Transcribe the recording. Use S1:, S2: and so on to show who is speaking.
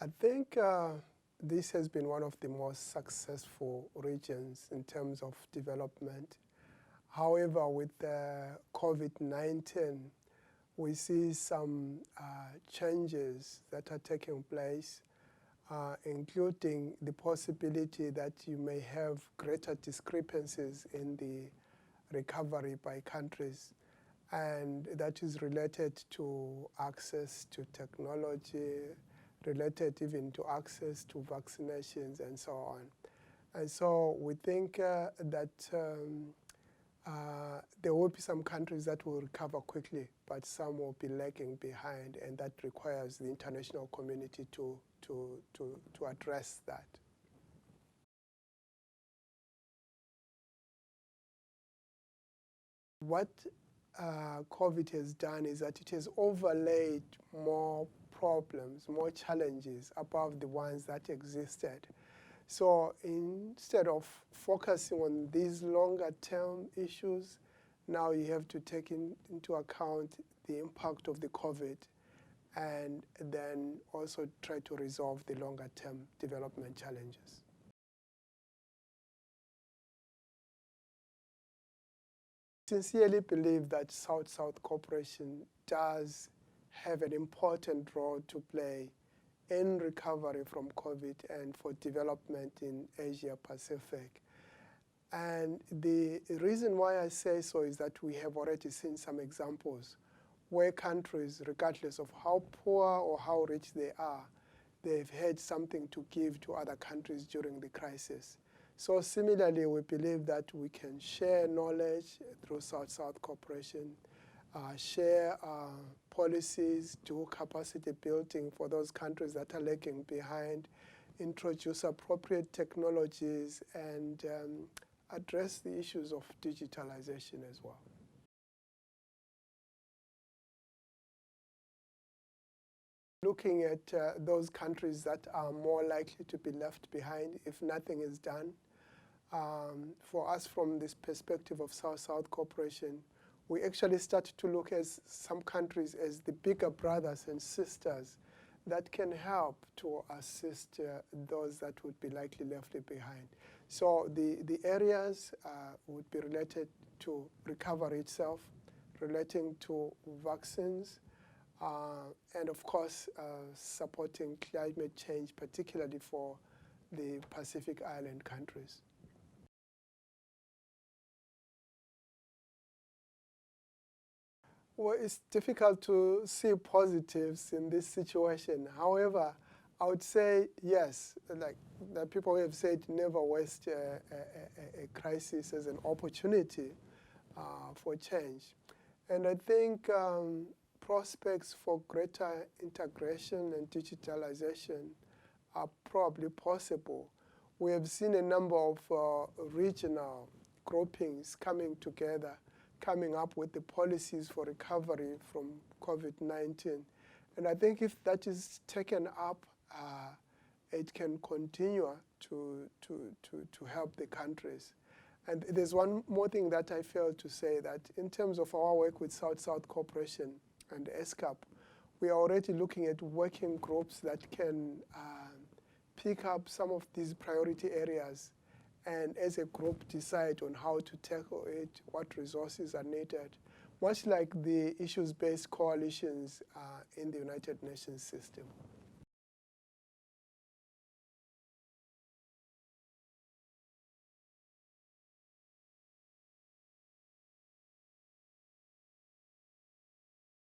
S1: I think this has been one of the most successful regions in terms of development. However, with COVID-19, we see some changes that are taking place, including the possibility that you may have greater discrepancies in the recovery by countries, and that is related to access to technology, related even to access to vaccinations and so on. And so we think that there will be some countries that will recover quickly, but some will be lagging behind, and that requires the international community to address that. What COVID has done is that it has overlaid more problems, more challenges above the ones that existed. So instead of focusing on these longer term issues, now you have to take into account the impact of the COVID and then also try to resolve the longer term development challenges. I sincerely believe that South-South cooperation does have an important role to play in recovery from COVID and for development in Asia Pacific. And the reason why I say so is that we have already seen some examples where countries, regardless of how poor or how rich they are, they've had something to give to other countries during the crisis. So similarly, we believe that we can share knowledge through South-South cooperation, share policies, do capacity building for those countries that are lagging behind, introduce appropriate technologies, and address the issues of digitalization as well. Looking at those countries that are more likely to be left behind if nothing is done, for us from this perspective of South-South cooperation, we actually start to look at some countries as the bigger brothers and sisters that can help to assist those that would be likely left behind. So the areas would be related to recovery itself, relating to vaccines, and of course supporting climate change, particularly for the Pacific Island countries. Well, it's difficult to see positives in this situation. However, I would say yes, like the people have said, never waste a crisis as an opportunity for change. And I think prospects for greater integration and digitalization are probably possible. We have seen a number of regional groupings coming together, coming up with the policies for recovery from COVID-19. And I think if that is taken up, it can continue to help the countries. And there's one more thing that I failed to say, that in terms of our work with South-South cooperation and ESCAP, we are already looking at working groups that can pick up some of these priority areas and as a group decide on how to tackle it, what resources are needed, much like the issues-based coalitions in the United Nations system.